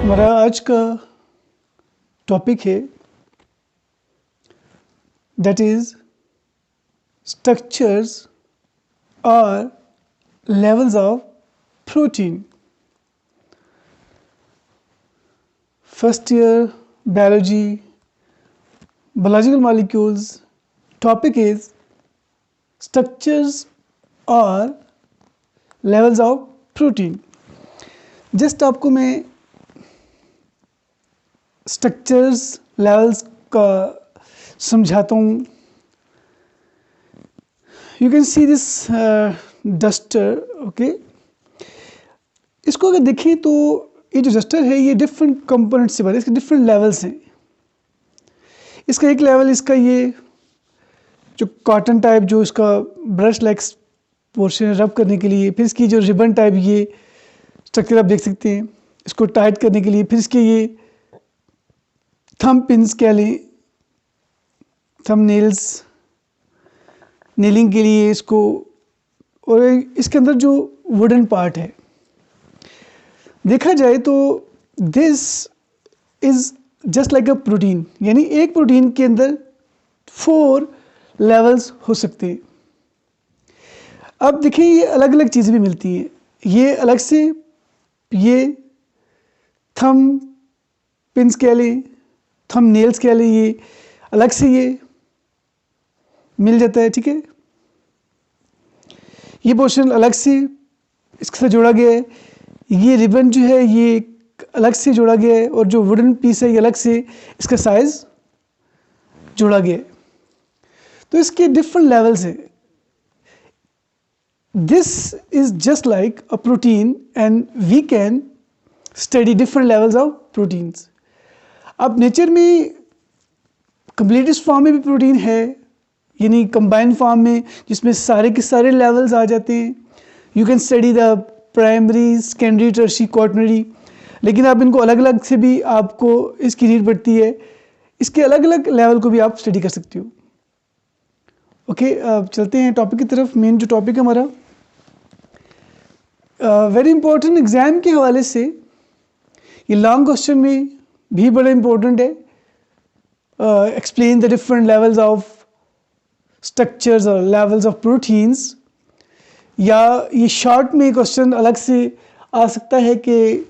हमारा आज का टॉपिक है दैट इज स्ट्रक्चर्स और levels of protein. First year biological molecules topic is structures और लेवल्स ऑफ प्रोटीन। जस्ट आपको मैं स्ट्रक्चर्स लेवल्स का समझाता हूँ। You can see this duster, okay. इसको अगर देखें तो ये जो डस्टर है ये डिफरेंट कंपोनेंट से बना है, इसके डिफरेंट लेवल्स हैं। इसका एक लेवल इसका ये जो कॉटन टाइप जो इसका ब्रश लाइक पोर्शन रब करने के लिए, फिर इसकी जो रिबन टाइप ये स्ट्रक्चर आप देख सकते हैं इसको टाइट करने के लिए, फिर इसके ये थंब पिन्स कह लें, थंब नेल्स नेलिंग के लिए इसको, और इसके अंदर जो वुडन पार्ट है देखा जाए तो this is just like a protein, यानी एक प्रोटीन के अंदर 4 लेवल्स हो सकते हैं। अब देखिए ये अलग अलग चीज़ें भी मिलती हैं, ये अलग से ये थंब पिन्स कह लें, थंब नेल्स कह लें, ये अलग से ये मिल जाता है, ठीक है। ये पोर्शन अलग से इसके साथ जोड़ा गया है, ये रिबन जो है ये अलग से जोड़ा गया है, और जो वुडन पीस है ये अलग से इसका साइज जोड़ा गया है। तो इसके डिफरेंट लेवल्स हैं। This is just like a protein and we can study different levels of proteins. अब नेचर में कंप्लीटेस्ट फॉर्म में भी प्रोटीन है, यानी कंबाइंड फॉर्म में जिसमें सारे के सारे लेवल्स आ जाते हैं। You can study the primary, secondary, tertiary, quaternary, लेकिन आप इनको अलग अलग से भी आपको इसकी नीड पड़ती है, इसके अलग अलग लेवल को भी आप स्टडी कर सकते हो। ओके, अब चलते हैं टॉपिक की तरफ। मेन जो टॉपिक है हमारा वेरी इंपॉर्टेंट एग्जाम के हवाले से, ये लॉन्ग क्वेश्चन में भी बड़ा इंपॉर्टेंट है। Explain the different levels of structures और लेवल्स ऑफ प्रोटीन्स, या ये शॉर्ट में क्वेश्चन अलग से आ सकता है कि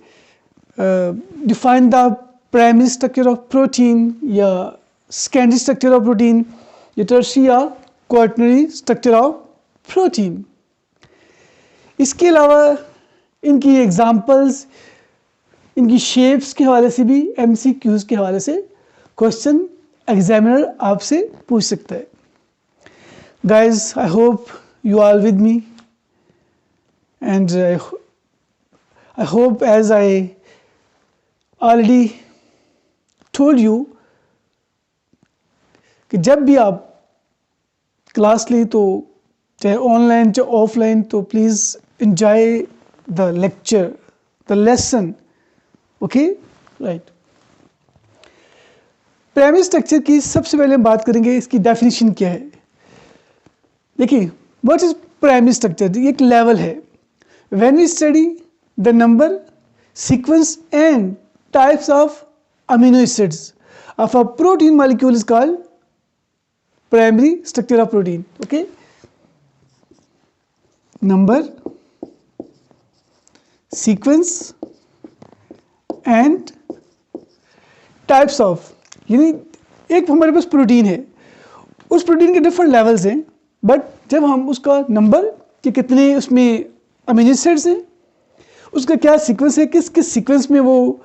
define the primary structure of protein, या सेकेंडरी स्ट्रक्चर ऑफ प्रोटीन, या टर्शियरी या क्वाटरनरी स्ट्रक्चर ऑफ प्रोटीन। इसके अलावा इनकी एग्जांपल्स, इनकी शेप्स के हवाले से भी MCQs के हवाले से क्वेश्चन एग्जामिनर आपसे पूछ सकता है। Guys, I hope you are with me, and I hope as I already told you कि जब भी आप क्लास लें तो चाहे ऑनलाइन चाहे ऑफलाइन, तो please enjoy the lecture, the lesson, okay, right। Primary structure की सबसे पहले हम बात करेंगे, इसकी डेफिनेशन क्या है। देखिए, व्हाट इज प्राइमरी स्ट्रक्चर? ये एक लेवल है। When we study the number, sequence and types of amino acids of a protein molecule is called primary structure of protein. Okay, number, sequence and types of, यानी एक हमारे पास protein है, उस protein के different levels हैं, but जब हम उसका नंबर कि कितने उसमें अमीनो एसिड्स हैं, उसका क्या सीक्वेंस है, किस किस सीक्वेंस में वो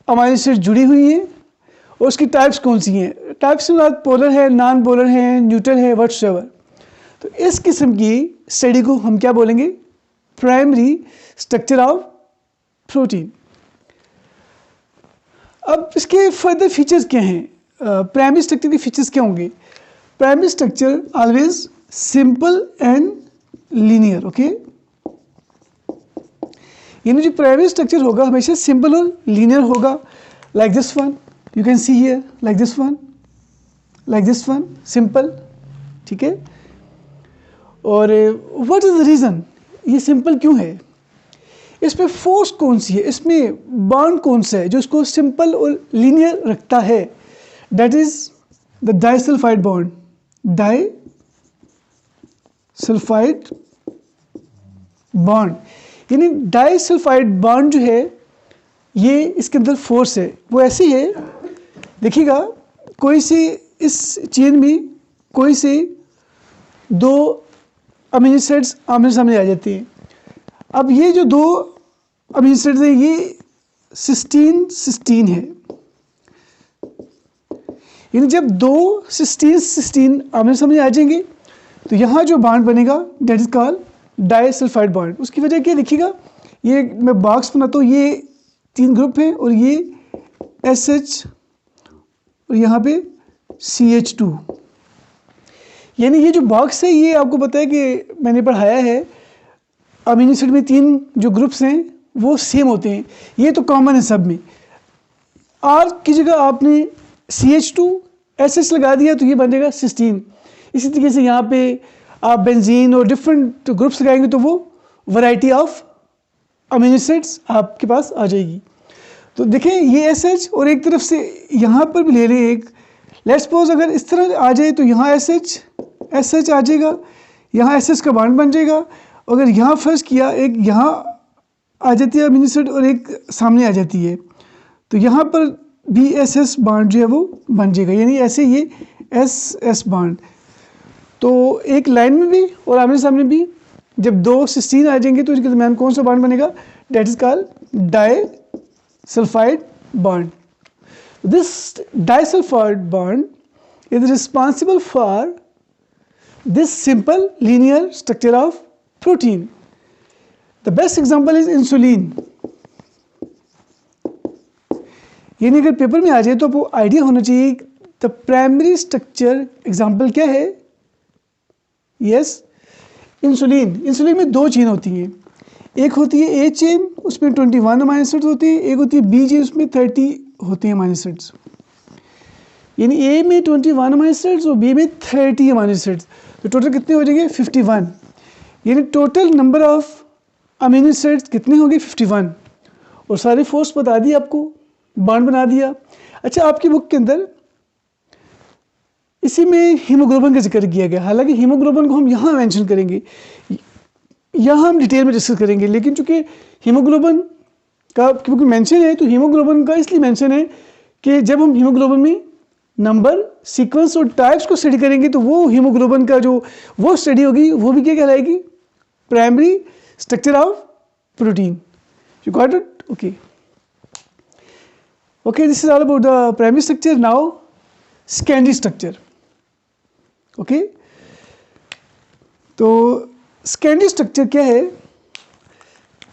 अमीनो एसिड जुड़ी हुई हैं, और उसकी टाइप्स कौन सी हैं। टाइप्स के बाद पोलर है, नॉन पोलर है, न्यूट्रल है, व्हाटसएवर। तो इस किस्म की स्टडी को हम क्या बोलेंगे? Primary structure of protein. अब इसके फर्दर फीचर्स क्या हैं? प्राइमरी स्ट्रक्चर के फीचर्स क्या होंगे? Primary structure always simple and linear. Okay, यानी जो प्राइमरी स्ट्रक्चर होगा हमेशा सिंपल और लीनियर होगा। Like this one, you can see here, like this one, like this one, simple, ठीक है। और व्हाट इज द रीज़न, ये सिंपल क्यों है? इसमें फोर्स कौन सी है, इसमें बॉन्ड कौन सा है जो इसको सिंपल और लीनियर रखता है? That is the disulphide bond. Disulphide bond, यानी डाइसल्फाइड बॉन्ड जो है ये इसके अंदर फोर्स है वो ऐसी है, देखिएगा कोई सी इस चेन में कोई से दो अमीनो एसिड्स आमने सामने आ जाती हैं। अब ये जो दो अमीनो एसिड्स हैं ये सिस्टीन है, यानी जब दो सिस्टीन आमने सामने आ जाएंगे तो यहाँ जो बॉन्ड बनेगा that is called disulphide bond. उसकी वजह क्या दिखेगा, ये मैं बॉक्स बनाता हूँ, ये 3 ग्रुप हैं और ये SH और यहाँ पे CH2, यानी ये जो बॉक्स है ये आपको पता है कि मैंने पढ़ाया है अमीनो एसिड में 3 जो ग्रुप्स हैं वो सेम होते हैं, ये तो कॉमन है सब में। R की जगह आपने CH2 SH लगा दिया तो ये बनेगा सिस्टीन। इसी तरीके से यहाँ पे आप बेंजीन और डिफरेंट ग्रुप्स लगाएंगे तो वो वैरायटी ऑफ अमीनो एसिड्स आपके पास आ जाएगी। तो देखें ये SH और एक तरफ से यहाँ पर भी ले रहे एक, लेट्स सपोज अगर इस तरह आ जाए तो यहाँ SH आ जाएगा, यहाँ SS का बॉन्ड बन जाएगा। अगर यहाँ फर्स्ट किया एक यहाँ आ जाती है अमीनो एसिड और एक सामने आ जाती है तो यहाँ पर भी SS बॉन्ड जो है वो बन जाएगा, यानी ऐसे ये SS बॉन्ड। तो एक लाइन में भी और आमने सामने भी जब 2 सिस्टीन आ जाएंगे तो इसके दरम्यान कौन सा बॉन्ड बनेगा, that is called disulphide bond. This disulfide bond is responsible for this simple linear structure of protein. The best example is insulin. यानी अगर पेपर में आ जाए तो आपको आइडिया होना चाहिए द प्राइमरी स्ट्रक्चर एग्जाम्पल क्या है। यस, इंसुलिन में 2 चेन होती हैं, एक होती है A चेन उसमें 21 अमीनो एसिड्स होती है, एक होती है B चेन उसमें 30 होते हैं अमीनो एसिड्स, यानी A में 21 अमीनो एसिड्स और B में 30 अमीनो एसिड्स, तो टोटल कितने हो जाएंगे 51, यानी total number of amino acids कितने होंगे 51। और सारे फोर्स बता दिए आपको, बॉन्ड बना दिया। अच्छा, आपकी बुक के अंदर इसी में हीमोग्लोबिन का जिक्र किया गया, हालांकि हीमोग्लोबिन को हम यहाँ मेंशन करेंगे, यहाँ हम डिटेल में डिस्कस करेंगे, लेकिन चूंकि हीमोग्लोबिन का क्योंकि मेंशन है तो हीमोग्लोबिन का इसलिए मेंशन है कि जब हम हीमोग्लोबिन में नंबर, सीक्वेंस और टाइप्स को स्टडी करेंगे तो वो हीमोग्लोबिन का जो वो स्टडी होगी वो भी क्या कहलाएगी, primary structure of protein. You got it? Okay okay, this is all about the primary structure. Now secondary structure. Okay, तो सेकेंडरी स्ट्रक्चर क्या है?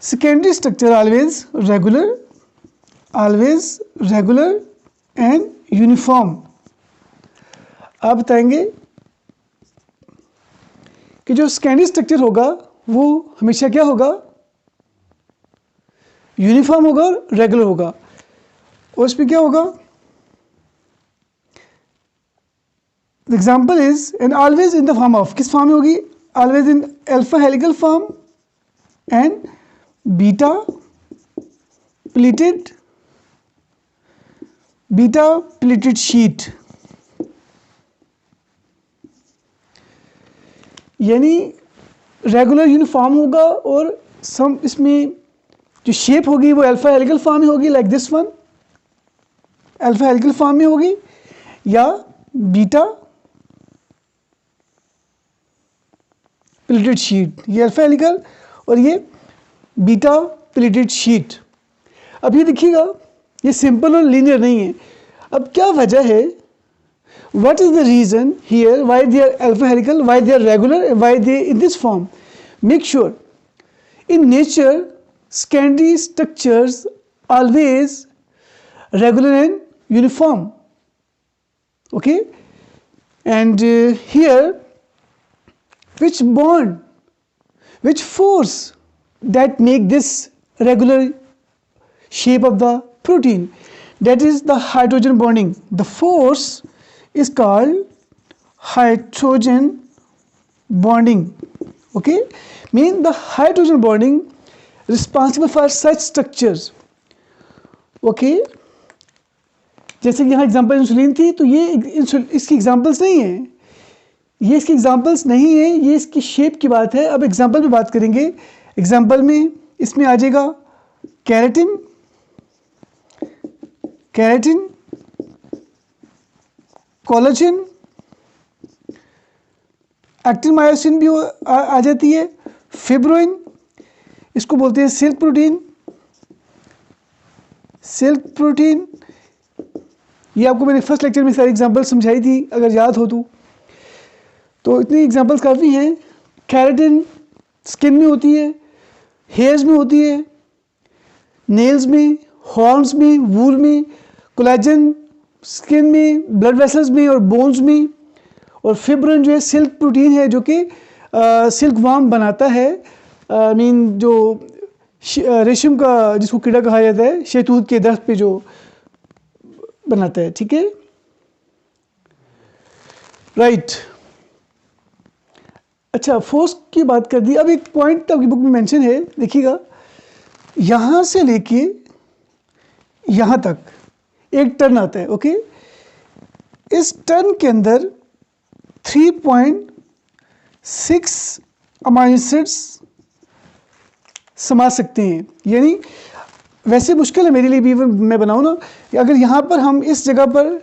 Secondary structure always regular and uniform. आप बताएंगे कि जो सेकेंडरी स्ट्रक्चर होगा वो हमेशा क्या होगा, यूनिफॉर्म होगा और रेगुलर होगा। और इसमें क्या होगा, example is and always in the form of, किस फॉर्म में होगी, always in alpha helical form and beta pleated sheet. यानी रेगुलर यूनिफॉर्म होगा और सम इसमें जो शेप होगी वो अल्फा हेलिकल फॉर्म में होगी, like this one alpha helical form में होगी, या बीटा प्लेटेड शीट, ये अल्फा हेलिकल और ये बीटा प्लेटेड शीट। अब ये देखिएगा ये सिंपल और लीनियर नहीं है। अब क्या वजह है, what is the reason here why they are alpha helical, why they are regular, and why they in this form? Make sure in nature secondary structures always regular and uniform. Okay, and here which bond, which force that make this regular shape of the protein, that is the hydrogen bonding. The force is called hydrogen bonding. Okay, mean the hydrogen bonding responsible for such structures. Okay जैसे कि यहाँ example insulin थी, तो ये इसकी examples नहीं है, ये इसकी एग्जाम्पल्स नहीं है, ये इसकी शेप की बात है. अब एग्जाम्पल पे बात करेंगे. एग्जाम्पल में इसमें आ जाएगा keratin, keratin, collagen, actin myosin भी आ जाती है, फिब्रोइन, इसको बोलते हैं सिल्क प्रोटीन, सिल्क प्रोटीन. ये आपको मैंने फर्स्ट लेक्चर में सारी एग्जांपल समझाई थी, अगर याद हो तो इतनी एग्जांपल्स काफ़ी हैं. कैरेटिन स्किन में होती है, हेयर्स में होती है, नेल्स में, हॉर्न्स में, वूल में. कोलेजन स्किन में, ब्लड वेसल्स में और बोन्स में. और फिब्रोइन जो है सिल्क प्रोटीन है, जो कि सिल्क वार्म बनाता है. मीन जो रेशम का, जिसको कीड़ा कहा जाता है, शहतूत के दरख्त पे जो बनाता है. ठीक है, राइट. अच्छा, फोर्स की बात कर दी. अब एक पॉइंट आपकी बुक में मेंशन है, देखिएगा, यहाँ से लेके यहाँ तक एक टर्न आता है. ओके, इस टर्न के अंदर 3.6 अमाइनो एसिड्स समा सकते हैं. यानी वैसे मुश्किल है मेरे लिए भी, मैं बनाऊँ ना, कि अगर यहाँ पर हम इस जगह पर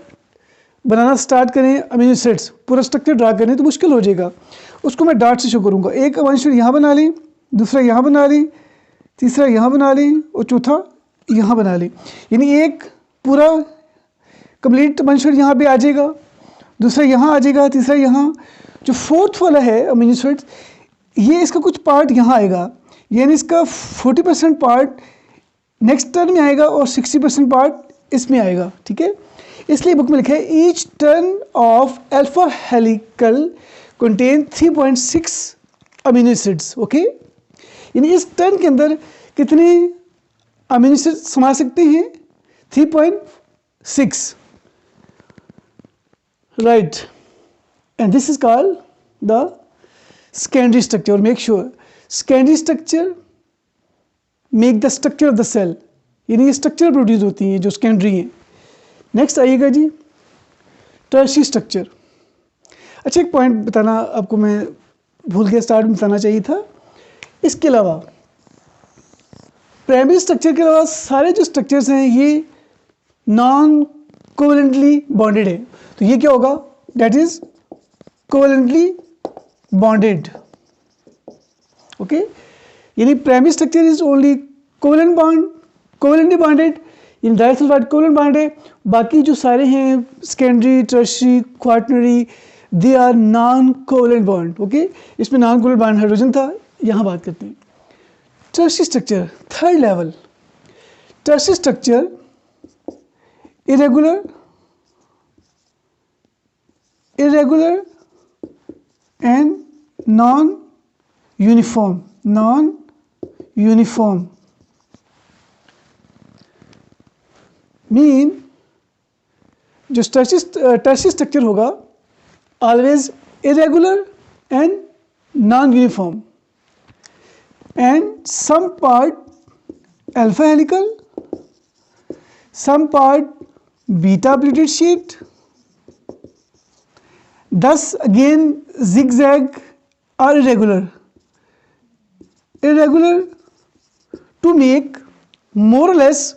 बनाना स्टार्ट करें अमीनो एसिड्स, पूरा स्ट्रक्चर ड्रा करें, तो मुश्किल हो जाएगा. उसको मैं डॉट से शो करूँगा. एक अमीनो एसिड यहाँ बना लें, दूसरा यहाँ बना लें, तीसरा यहाँ बना लें और चौथा यहाँ बना लें. यानी एक पूरा कंप्लीट अमीनो एसिड यहाँ पे आ जाएगा, दूसरा यहाँ आ जाएगा, तीसरा यहाँ. जो फोर्थ वाला है अमीनो एसिड, ये इसका कुछ पार्ट यहाँ आएगा, यानी इसका 40% पार्ट नेक्स्ट टर्न में आएगा और 60% पार्ट इसमें आएगा. ठीक है, इसलिए बुक में लिखा है each turn off alpha helical contain 3.6 amino acids. Okay, यानी इस टर्न के अंदर कितने अमीनो एसिड समा सकते हैं? 3.6. Right, and this is called the secondary structure. Make sure secondary structure make the structure of the cell, यानी ये स्ट्रक्चर प्रोड्यूस होती हैं जो सेकेंडरी हैं. नेक्स्ट आइएगा जी, टर्शियरी स्ट्रक्चर. अच्छा, एक पॉइंट बताना आपको मैं भूल गया, स्टार्ट में बताना चाहिए था. इसके अलावा प्राइमरी स्ट्रक्चर के अलावा सारे जो स्ट्रक्चर्स हैं ये नॉन कोवेलेंटली बॉन्डेड है. तो ये क्या होगा? That is covalently bonded. Okay, यानी primary structure is only covalent bond, covalently bonded. In disulphide covalent bond है. बाकी जो सारे हैं secondary, tertiary, quaternary, they are non covalent bond. Okay, इसमें नॉन कोवेलेंट बॉन्ड हाइड्रोजन था. यहाँ बात करते हैं tertiary structure, third level. Tertiary structure irregular, irregular and non-uniform, non-uniform mean जो टर्शियरी स्ट्रक्चर होगा always irregular and non-uniform and some part alpha helical, some part beta pleated sheet, thus again zigzag or irregular to make more or less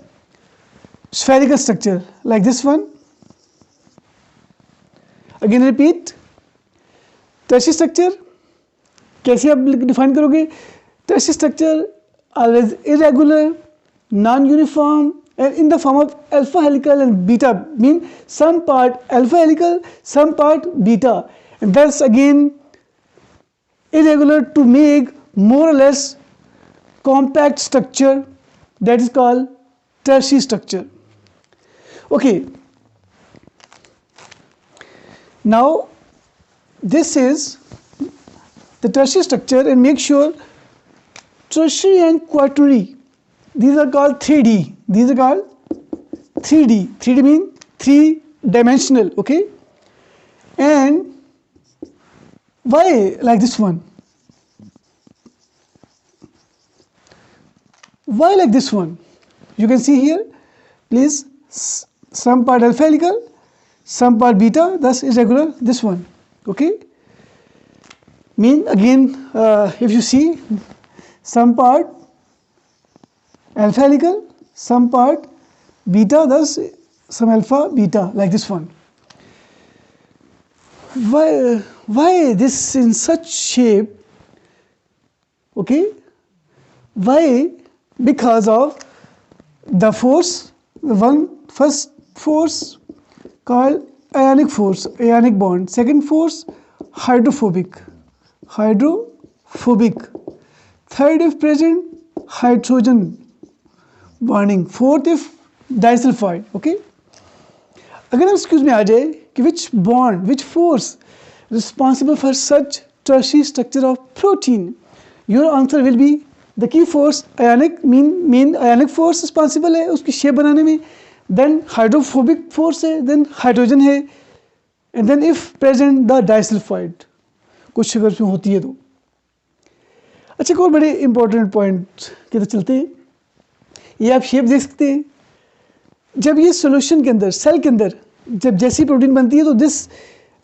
spherical structure like this one. Again repeat, tertiary structure कैसे आप define करोगे? Tertiary structure always irregular, non-uniform and in the form of alpha helical and beta, mean some part alpha helical, some part beta, and thus again irregular to make more or less compact structure, that is called tertiary structure. Okay, now this is the tertiary structure, and make sure tertiary and quaternary, these are called 3D. These are called 3D. 3D mean 3-dimensional. Okay, and why like this one? Why like this one? You can see here, please, some part alpha helical, some part beta, thus irregular, this one, okay? Mean again, if you see, some part alpha helical, some part beta, thus some alpha beta, like this one. Why this in such shape? Okay, why? Because of the force, the first force called ionic force, ionic bond. Second force, hydrophobic. Third, if present, hydrogen bonding. Fourth, if disulfide. Okay, अगर excuse में आ जाए कि which force responsible for such tertiary structure of protein, your answer will be the key force ionic, mean ionic force responsible है उसकी shape बनाने में, then hydrophobic force है, then hydrogen है, and then if present the disulfide, कुछ sugar में होती है तो। अच्छा, एक और बड़े इंपॉर्टेंट पॉइंट के तो चलते हैं, ये आप शेप देख सकते हैं, जब ये सॉल्यूशन के अंदर, सेल के अंदर जब जैसी प्रोटीन बनती है तो this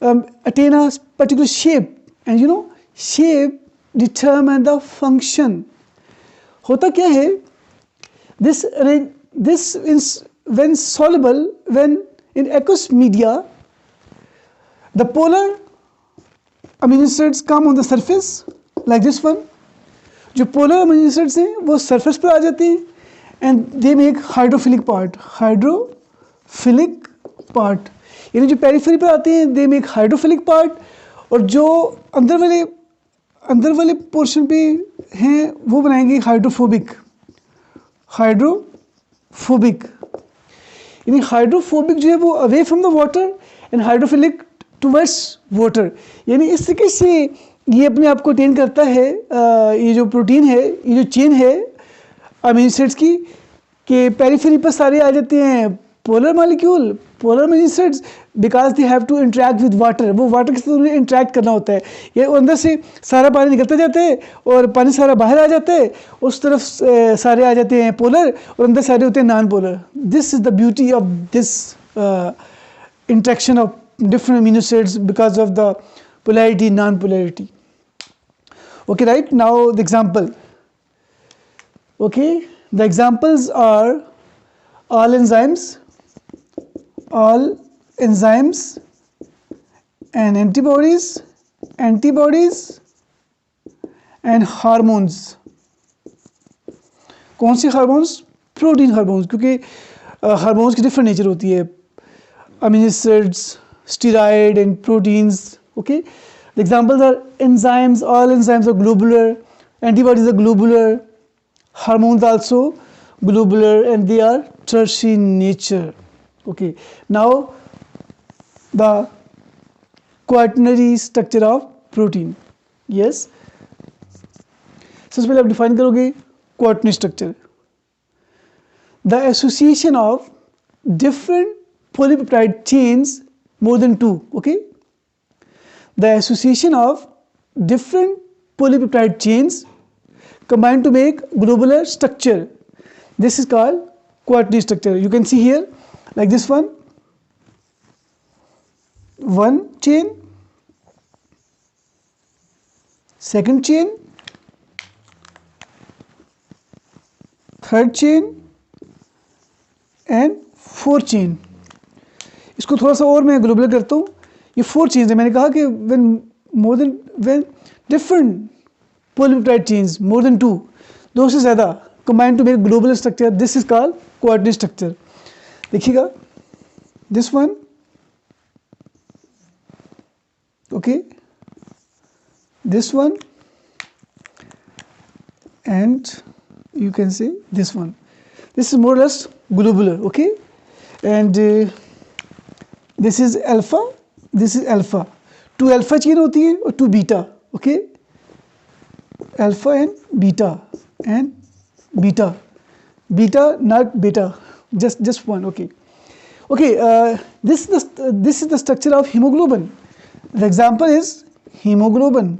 attain a particular shape, and you know shape determine the function. होता क्या है, this when soluble, when in aqueous media, the polar amino acids come on the surface like this one. जो polar amino acids हैं वो surface पर आ जाते हैं and they make hydrophilic part, यानी जो periphery पर आते हैं they make hydrophilic part, और जो अंदर वाले पोर्शन पे हैं वो बनाएंगे हाइड्रोफोबिक, यानी हाइड्रोफोबिक जो है वो away from the water and hydrophilic towards water, यानी इस तरीके से ये अपने आप को अटेन करता है। ये जो प्रोटीन है, ये जो चेन है अमीनो एसिड्स की, के पेरिफेरी पर सारे आ जाते हैं polar molecule, polar amino acids, because they have to interact with water, वो वाटर के साथ उन्हें इंटरेक्ट करना होता है, ये अंदर से सारा पानी निकलता जाता है और पानी सारा बाहर आ जाता है, उस तरफ सारे आ जाते हैं पोलर और अंदर सारे होते हैं non polar. This is the beauty of this interaction of different amino acids because of the polarity, non-polarity. Okay, right? Now the example. Okay, the examples are all enzymes and antibodies and hormones. कौन से hormones? Protein hormones, क्योंकि hormones की different nature होती है, amino acids, steroid and proteins. Okay, the examples are enzymes. All enzymes are globular, antibodies are globular, hormones also globular, and they are tertiary in nature. Okay, now the quaternary structure of protein. Yes, सबसे पहले आप define करोगे quaternary structure, the association of different polypeptide chains more than two. Okay, the association of different polypeptide chains combine to make globular structure. This is called quaternary structure. You can see here like this one chain, second chain, third chain and fourth chain. इसको थोड़ा सा और मैं global करता हूँ, ये 4 chains है। मैंने कहा कि when different polypeptide chains more than 2, दो से ज़्यादा combine to make global structure, this is called quaternary structure. देखिएगा this one, okay, this one, and you can say this one. This is more or less globular. Okay, and this is alpha, this is alpha. 2 alpha chain होती है और 2 beta. Okay, alpha and beta, not beta, just one. Okay, this is the structure of hemoglobin. The example is hemoglobin.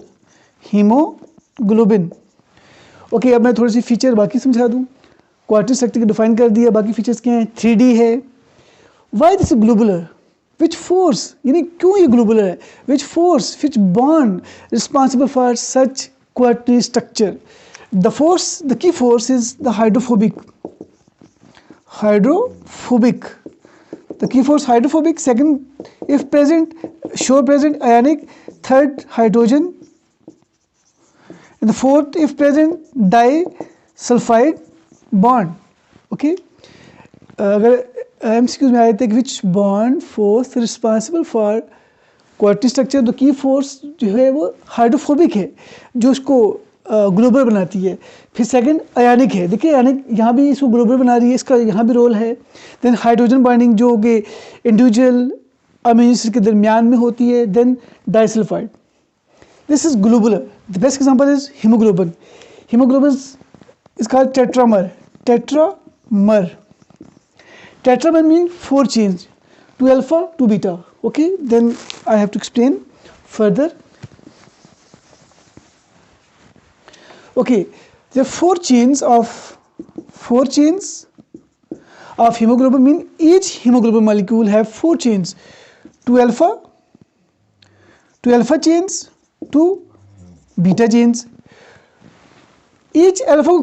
Okay, अब मैं थोड़ी सी feature बाकी समझा दूँ। क्वार्टरनी structure को डिफाइन कर दिया, बाकी फीचर्स क्या हैं, 3D है। Why this globular, which force, यानी क्यों ये ग्लोबुलर है, which force which bond responsible for such quaternary structure, the force, the key force is the hydrophobic, hydrophobic, the key force hydrophobic, second if present show present ionic, third hydrogen, and the fourth if present disulfide bond. Okay, अगर MCQ में आए थे which bond force responsible for quaternion structure, तो की force जो है वो hydrophobic है जो उसको ग्लोबल बनाती है। फिर सेकंड आयनिक है, देखिए आयनिक यहाँ भी इसको ग्लोबल बना रही है, इसका यहाँ भी रोल है। देन हाइड्रोजन बाइंडिंग जो कि इंडिविजुअल अमीनो एसिड के दरमियान में होती है। Then disulphide, this is globular. The best example is haemoglobin, haemoglobin is called tetramer, tetramer, tetramer mean 4 chains, 2 alpha 2 beta. Okay, then I have to explain further. Okay, there are 4 chains of hemoglobin, mean each hemoglobin molecule have 4 chains, 2 alpha chains, 2 beta chains. each alpha को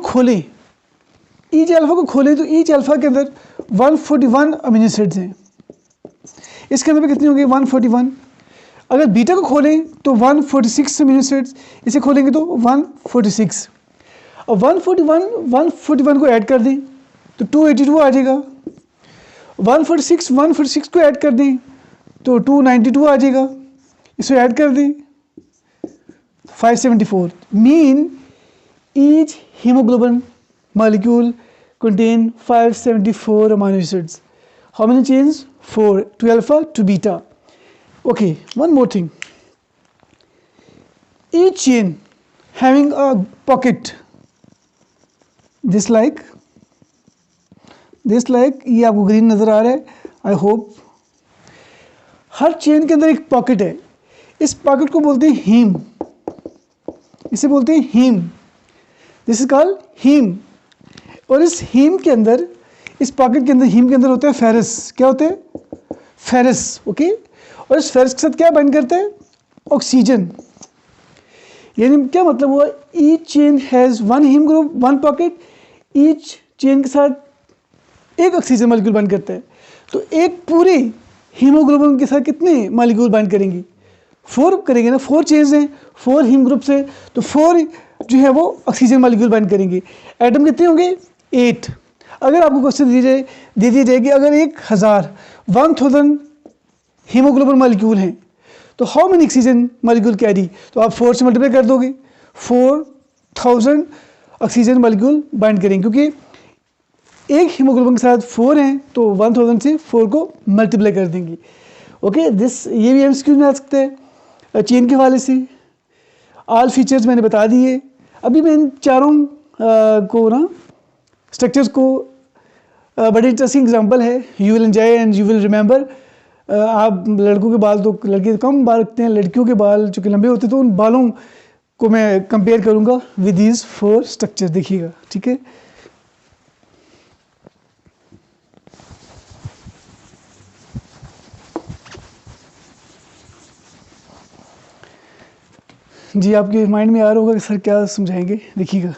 खोलें तो each alpha के अंदर 141 amino acids हैं। इसके अंदर कितनी होंगी, 141। अगर बीटा को खोलें तो 146 अमीनो एसिड्स, इसे खोलेंगे तो 146। और 141 को ऐड कर दें तो 282 आ जाएगा। 146 को ऐड कर दें तो 292 आ जाएगा। इसे ऐड कर दें 574। Mean each haemoglobin molecule contain 574 amino acids. How many chains? 4, 2 alpha, 2 beta. Okay, one more thing. Each chain having a pocket, this like ये आपको ग्रीन नज़र आ रहा है, आई होप। हर चेन के अंदर एक पॉकेट है, इस पॉकेट को बोलते हैं हीम, इसे बोलते हैं haem, this is called haem. और इस हीम के अंदर, इस पॉकेट के अंदर, हीम के अंदर होता है फेरस। क्या होते हैं? फेरस। ओके, और इस फेरस के साथ क्या बाइंड करता है? ऑक्सीजन। यानी क्या मतलब हुआ? Each chain has 1 haem group, 1 pocket, each chain के साथ एक ऑक्सीजन मॉलिक्यूल बाइंड करता है। तो एक पूरे हीमोग्लोबिन के साथ कितने मॉलिक्यूल बाइंड करेंगी? 4 करेंगे ना, 4 चेन्स हैं, 4 हीम ग्रुप से, तो 4 जो है वो ऑक्सीजन मॉलिक्यूल बाइंड करेंगे। एटम कितने होंगे? 8। अगर आपको क्वेश्चन दे दी जाए कि अगर 1000 हीमोग्लोबिन मॉलिक्यूल हैं तो how many oxygen molecule carry, तो आप 4 से मल्टीप्लाई कर दोगे, 4000 ऑक्सीजन मॉलिक्यूल बाइंड करेंगे। क्योंकि एक हीमोग्लोबिन के साथ 4 हैं तो 1000 से 4 को मल्टीप्लाई कर देंगे। ओके, दिस ये भी एमसीक्यू में आ सकता है चेन के हवाले से। ऑल फीचर्स मैंने बता दिए। अभी मैं इन चारों को ना स्ट्रक्चर्स को बड़ी इंटरेस्टिंग एग्जांपल है, you will enjoy and you will remember. आप लड़कों के बाल तो लड़के कम बाल रखते हैं, लड़कियों के बाल चूँकि लंबे होते हैं, तो उन बालों को मैं कंपेयर करूँगा विद दीज 4 स्ट्रक्चर। देखिएगा, ठीक है। जी, आपके माइंड में आ रहा होगा कि सर क्या समझाएंगे, देखिएगा।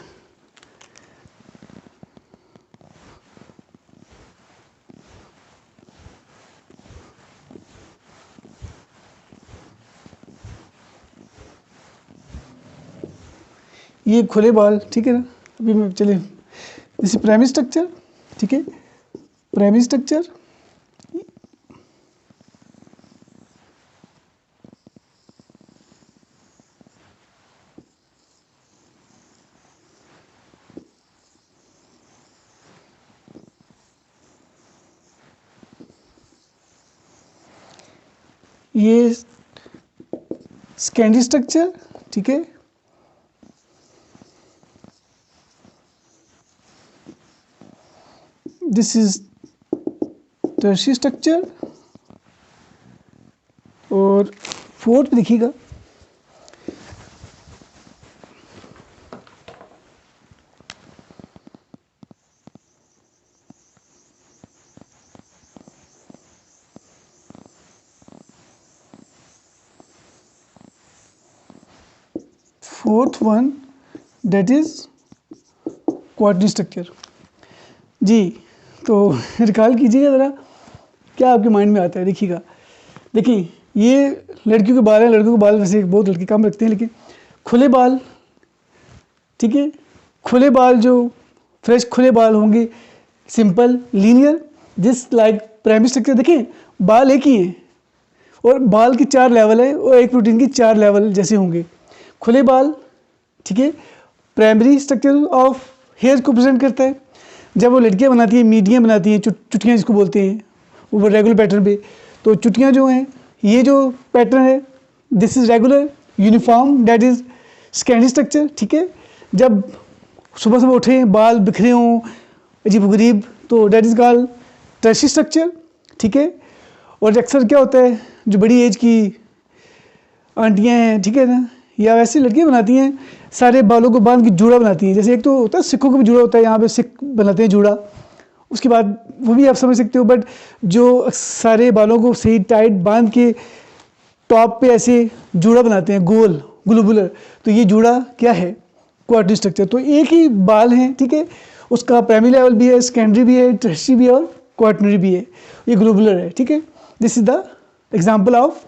ये खुले बाल, ठीक है ना। अभी मैं चलिए, जैसे प्राइमरी स्ट्रक्चर, ठीक है, प्राइमरी स्ट्रक्चर, ये सेकेंडरी स्ट्रक्चर, ठीक है, दिस इज टर्शियरी स्ट्रक्चर, और फोर्थ देखिएगा fourth one that is quaternary structure. जी, तो रिकॉल कीजिएगा ज़रा, क्या आपके माइंड में आता है। देखिएगा, देखिए ये लड़कियों के बाल हैं, लड़कों के बाल वैसे बहुत लड़के कम रखते हैं, लेकिन खुले बाल, ठीक है, खुले बाल जो फ्रेश खुले बाल होंगे, सिंपल लीनियर जिस लाइक प्राइमरी स्ट्रक्चर। देखिए बाल एक ही हैं और बाल की 4 लेवल है और एक प्रोटीन की 4 लेवल जैसे होंगे। खुले बाल, ठीक है, प्राइमरी स्ट्रक्चर ऑफ हेयर को प्रेजेंट करता है। जब वो लड़कियां बनाती हैं, मीडियम बनाती हैं, चुटियाँ जिसको बोलते हैं, वो रेगुलर पैटर्न पे, तो चुटियाँ जो हैं, ये जो पैटर्न है this is regular uniform that is Scandi structure. ठीक है, जब सुबह सुबह उठे बाल बिखरे हों अजीब गरीब, तो that is called tertiary structure. ठीक है, और अक्सर क्या होता है, जो बड़ी एज की आंटियाँ हैं, ठीक है ना, या वैसी लड़कियाँ बनाती हैं, सारे बालों को बांध के जूड़ा बनाती हैं। जैसे एक तो होता है सिखों का भी जूड़ा होता है, यहाँ पे सिख बनाते हैं जूड़ा, उसके बाद वो भी आप समझ सकते हो। बट जो सारे बालों को सही टाइट बांध के टॉप पे ऐसे जूड़ा बनाते हैं गोल ग्लोबुलर, तो ये जूड़ा क्या है, क्वाटरनरी स्ट्रक्चर। तो एक ही बाल है, ठीक है, उसका प्राइमरी लेवल भी है, सेकेंडरी भी है, टर्शियरी भी है और क्वाटरनरी भी है, ये ग्लोबुलर है। ठीक है, this is the example of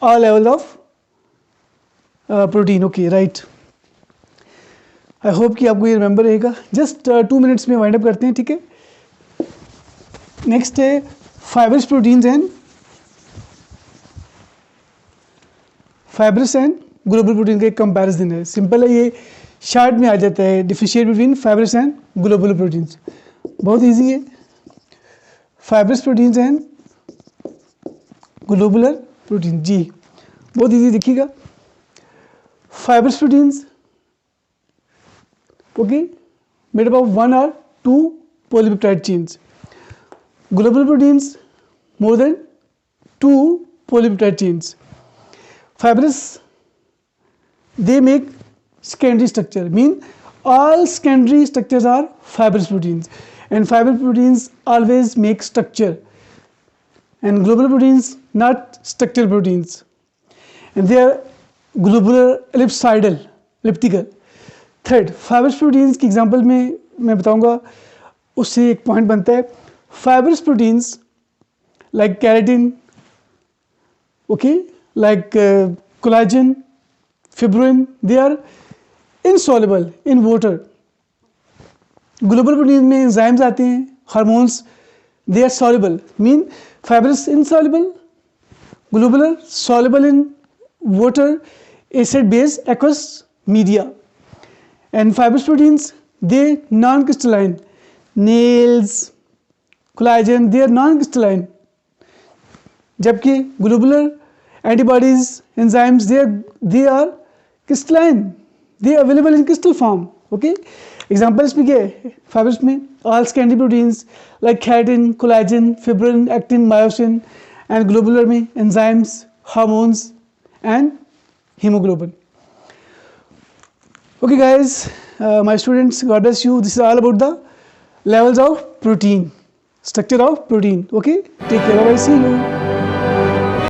all level of protein. Okay, right, I hope कि आपको ये रिमेंबर रहेगा। जस्ट 2 मिनट्स में वाइंड अप करते हैं। ठीक है, नेक्स्ट है fibrous proteins and globular protein का एक कंपैरिजन है। सिंपल है, ये शार्ट में आ जाता है, differentiate between fibrous and globular proteins. बहुत इजी है, fibrous proteins and globular protein. जी, बहुत इजी, देखिएगा, fibrous proteins okay made up of 1 or 2 polypeptide chains. Global proteins more than 2 polypeptide chains. Fibrous, they make secondary structure, mean all secondary structures are fibrous proteins, and fibrous proteins always make structure, and global proteins not structural proteins, and they are globular ellipsoidal elliptical. Third, fibrous proteins की example में मैं बताऊंगा, उससे एक point बनता है। Fibrous proteins like keratin, okay, like collagen, fibrin, they are insoluble in water. Global protein में enzymes आते हैं, hormones, they are soluble, mean fibrous insoluble, globular soluble in water, acid base aqueous media. And fibrous proteins, they non-crystalline, nails, collagen, they are non-crystalline. जबकि globular antibodies, enzymes, they are crystalline, they are available in crystal form. Okay, examples भी क्या है fibrous में, all secondary proteins like keratin, collagen, fibrin, actin, myosin, and globular में enzymes, hormones, and hemoglobin. Okay guys, my students, God bless you. This is all about the levels of protein, structure of protein. Okay, take care, bye bye, see you.